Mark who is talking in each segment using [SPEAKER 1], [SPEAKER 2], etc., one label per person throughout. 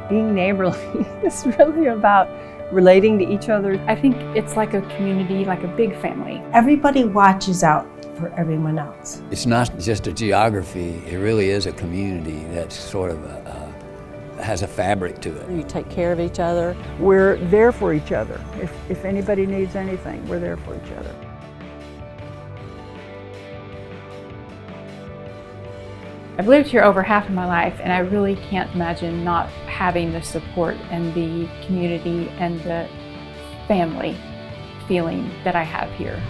[SPEAKER 1] being neighborly is really about relating to each other.
[SPEAKER 2] I think it's like a community, like a big family.
[SPEAKER 3] Everybody watches out for everyone else.
[SPEAKER 4] It's not just a geography, it really is a community that's sort of has a fabric to it.
[SPEAKER 5] You take care of each other.
[SPEAKER 6] We're there for each other. If anybody needs anything, we're there for each other.
[SPEAKER 2] I've lived here over half of my life, and I really can't imagine not having the support and the community and the family feeling that I have here.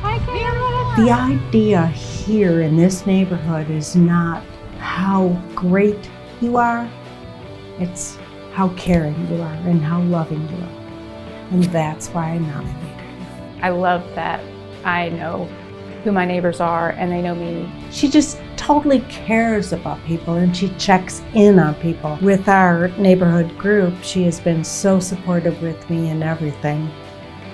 [SPEAKER 3] The idea here in this neighborhood is not how great you are, it's how caring you are and how loving you are. And that's why I nominated you.
[SPEAKER 2] I love that I know who my neighbors are and they know me.
[SPEAKER 3] She just totally cares about people and she checks in on people. With our neighborhood group, she has been so supportive with me in everything.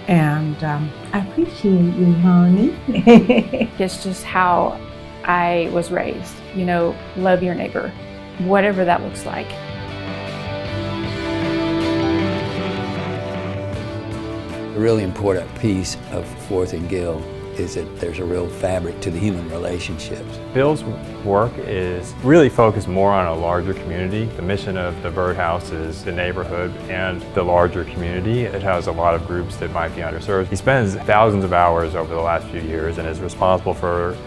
[SPEAKER 3] And I appreciate you, honey.
[SPEAKER 2] It's just how I was raised, you know, love your neighbor, whatever that looks like.
[SPEAKER 4] A really important piece of 4th and Gill is that there's a real fabric to the human relationships.
[SPEAKER 7] Bill's work is really focused more on a larger community. The mission of the birdhouse is the neighborhood and the larger community. It has a lot of groups that might be underserved. He spends thousands of hours over the last few years and is responsible for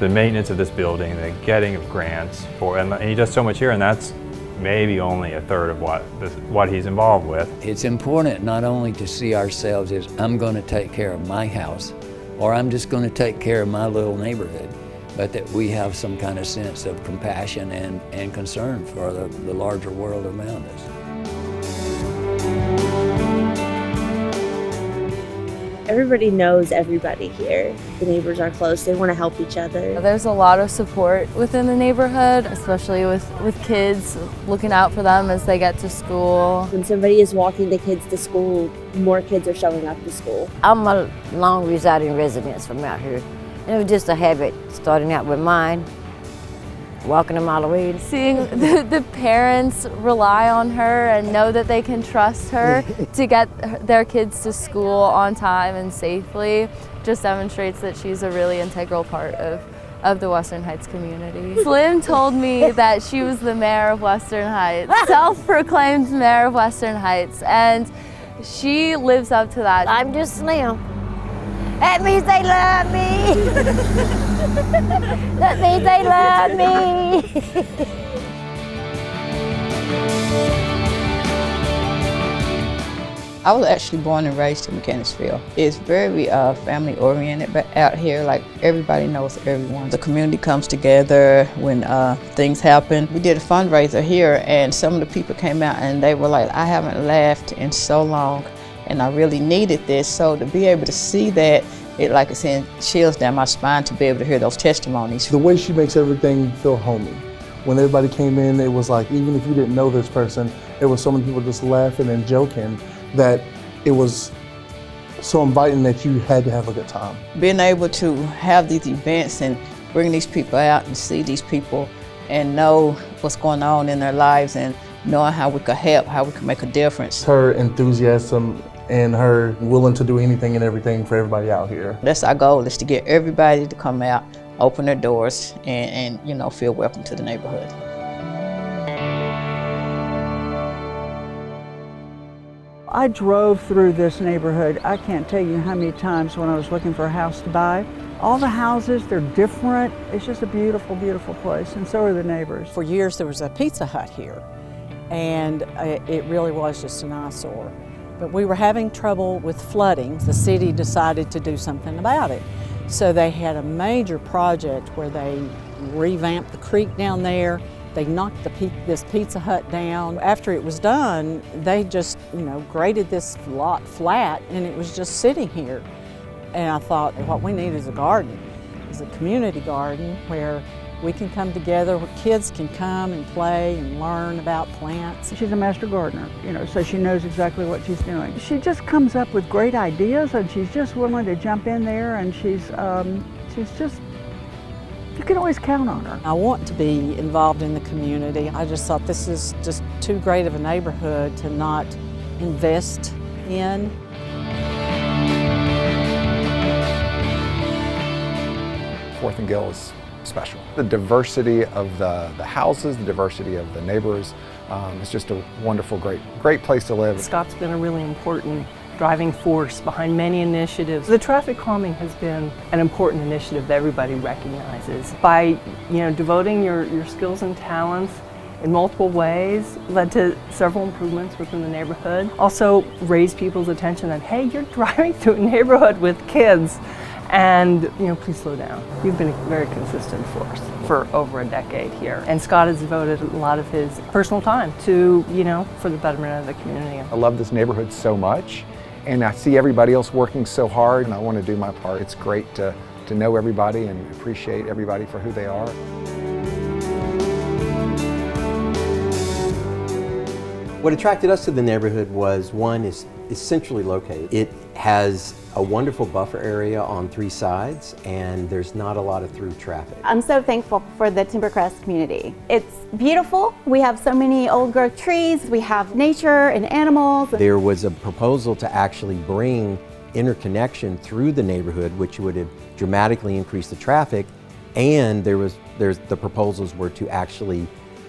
[SPEAKER 7] the maintenance of this building, the getting of grants for, and he does so much here, and that's maybe only a third of what he's involved with.
[SPEAKER 4] It's important not only to see ourselves as I'm going to take care of my house, or I'm just going to take care of my little neighborhood, but that we have some kind of sense of compassion and concern for the larger world around us.
[SPEAKER 8] Everybody knows everybody here. The neighbors are close, they want to help each other.
[SPEAKER 9] There's a lot of support within the neighborhood, especially with kids, looking out for them as they get to school.
[SPEAKER 8] When somebody is walking the kids to school, more kids are showing up to school.
[SPEAKER 10] I'm a long residing resident from out here. And it was just a habit, starting out with mine, walking them all the way.
[SPEAKER 9] Seeing the parents rely on her and know that they can trust her to get their kids to school on time and safely just demonstrates that she's a really integral part of the Western Heights community. Slim told me that she was the mayor of Western Heights, self-proclaimed mayor of Western Heights, and she lives up to that.
[SPEAKER 10] I'm just Slim. That means they love me. That means they love me.
[SPEAKER 11] I was actually born and raised in Mechanicsville. It's very family oriented, but out here, like, everybody knows everyone. The community comes together when things happen. We did a fundraiser here and some of the people came out and they were like, I haven't laughed in so long and I really needed this. So to be able to see that, it, like I said, chills down my spine to be able to hear those testimonies.
[SPEAKER 12] The way she makes everything feel homey. When everybody came in, it was like, even if you didn't know this person, there was so many people just laughing and joking that it was so inviting that you had to have a good time.
[SPEAKER 11] Being able to have these events and bring these people out and see these people and know what's going on in their lives and knowing how we could help, how we could make a difference.
[SPEAKER 12] Her enthusiasm and her willing to do anything and everything for everybody out here.
[SPEAKER 11] That's our goal, is to get everybody to come out, open their doors, and you know, feel welcome to the neighborhood.
[SPEAKER 6] I drove through this neighborhood, I can't tell you how many times when I was looking for a house to buy. All the houses, they're different. It's just a beautiful, beautiful place, and so are the neighbors.
[SPEAKER 5] For years there was a Pizza Hut here, and it really was just an eyesore. But we were having trouble with flooding. The city decided to do something about it. So they had a major project where they revamped the creek down there. They knocked this Pizza Hut down. After it was done, they just, graded this lot flat and it was just sitting here. And I thought, what we need is a garden, is a community garden where we can come together, where kids can come and play and learn about plants.
[SPEAKER 6] She's a master gardener, so she knows exactly what she's doing. She just comes up with great ideas and she's just willing to jump in there, and she's just you can always count on her.
[SPEAKER 5] I want to be involved in the community. I just thought this is just too great of a neighborhood to not invest in.
[SPEAKER 13] Fourth and Gill is special. The diversity of the houses, the diversity of the neighbors, it's just a wonderful, great place to live.
[SPEAKER 1] Scott's been a really important driving force behind many initiatives. The traffic calming has been an important initiative that everybody recognizes. By devoting your skills and talents in multiple ways led to several improvements within the neighborhood. Also raised people's attention that, hey, you're driving through a neighborhood with kids and please slow down. You've been a very consistent force for over a decade here. And Scott has devoted a lot of his personal time to, for the betterment of the community.
[SPEAKER 13] I love this neighborhood so much, and I see everybody else working so hard, and I want to do my part. It's great to know everybody and appreciate everybody for who they are.
[SPEAKER 14] What attracted us to the neighborhood was, one, is centrally located. It has a wonderful buffer area on 3 sides, and there's not a lot of through traffic.
[SPEAKER 15] I'm so thankful for the Timbercrest community. It's beautiful. We have so many old growth trees. We have nature and animals.
[SPEAKER 14] There was a proposal to actually bring interconnection through the neighborhood, which would have dramatically increased the traffic, and the proposals were to actually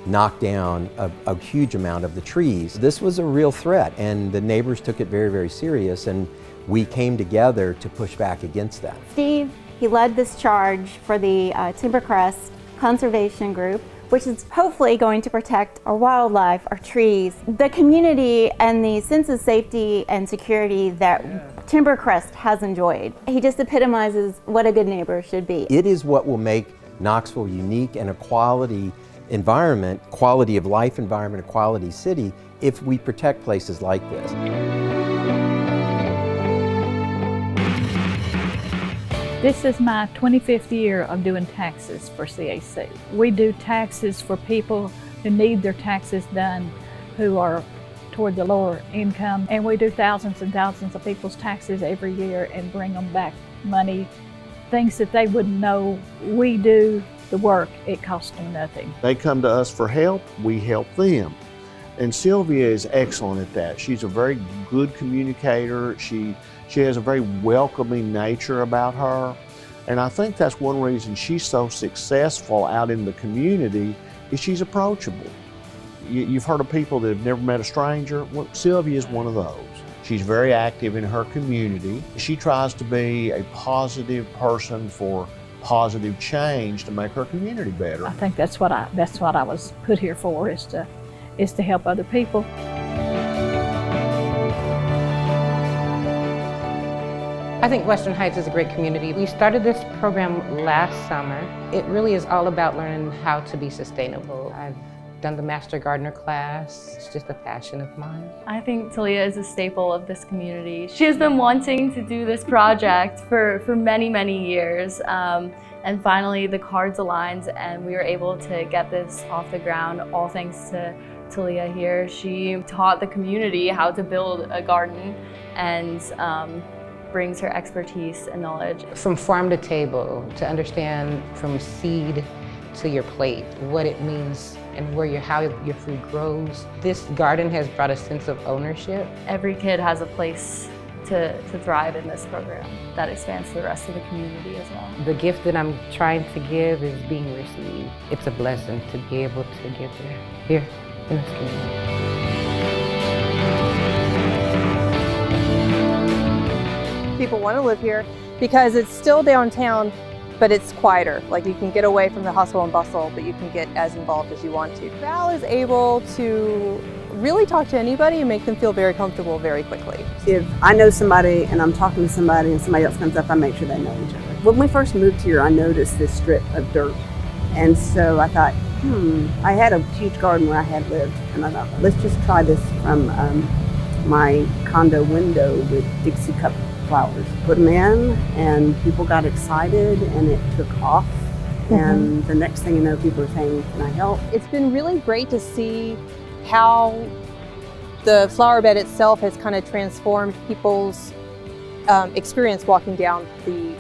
[SPEAKER 14] knock down a huge amount of the trees. This was a real threat, and the neighbors took it very, very serious, and we came together to push back against that.
[SPEAKER 15] Steve, he led this charge for the Timbercrest Conservation Group, which is hopefully going to protect our wildlife, our trees, the community, and the sense of safety and security that Timbercrest has enjoyed. He just epitomizes what a good neighbor should be.
[SPEAKER 14] It is what will make Knoxville unique and a quality environment, quality of life environment, a quality city, if we protect places like this.
[SPEAKER 16] This is my 25th year of doing taxes for CAC. We do taxes for people who need their taxes done, who are toward the lower income, and we do thousands and thousands of people's taxes every year and bring them back money, things that they wouldn't know. We do the work, it costs them nothing.
[SPEAKER 17] They come to us for help, we help them. And Sylvia is excellent at that. She's a very good communicator. She has a very welcoming nature about her. And I think that's one reason she's so successful out in the community, is she's approachable. You've heard of people that have never met a stranger. Well, Sylvia is one of those. She's very active in her community. She tries to be a positive person for positive change to make her community better.
[SPEAKER 16] I think that's what I was put here for, is to help other people.
[SPEAKER 18] I think Western Heights is a great community. We started this program last summer. It really is all about learning how to be sustainable. I've done the Master Gardener class. It's just a passion of mine.
[SPEAKER 9] I think Talia is a staple of this community. She has been wanting to do this project for many, many years. And finally the cards aligned and we were able to get this off the ground, all thanks to Talia here. She taught the community how to build a garden and brings her expertise and knowledge.
[SPEAKER 18] From farm to table, to understand from seed to your plate, what it means and how your food grows. This garden has brought a sense of ownership.
[SPEAKER 9] Every kid has a place to thrive in this program that expands to the rest of the community as well.
[SPEAKER 18] The gift that I'm trying to give is being received. It's a blessing to be able to get there, here in this community.
[SPEAKER 19] People want to live here because it's still downtown, but it's quieter. Like, you can get away from the hustle and bustle, but you can get as involved as you want to. Val is able to really talk to anybody and make them feel very comfortable very quickly.
[SPEAKER 20] If I know somebody and I'm talking to somebody and somebody else comes up, I make sure they know each other. When we first moved here, I noticed this strip of dirt. And so I thought, I had a huge garden where I had lived, and I thought, let's just try this from my condo window with Dixie cup flowers. Put them in and people got excited and it took off. And the next thing you know, people are saying, can I help?
[SPEAKER 19] It's been really great to see how the flower bed itself has kind of transformed people's experience walking down the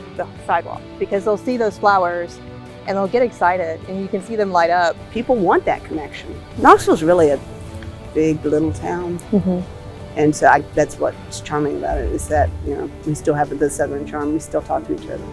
[SPEAKER 19] sidewalk, because they'll see those flowers and they'll get excited and you can see them light up.
[SPEAKER 20] People want that connection. Knoxville's really a big little town. And so that's what's charming about it, is that, you know, we still have the Southern charm. We still talk to each other.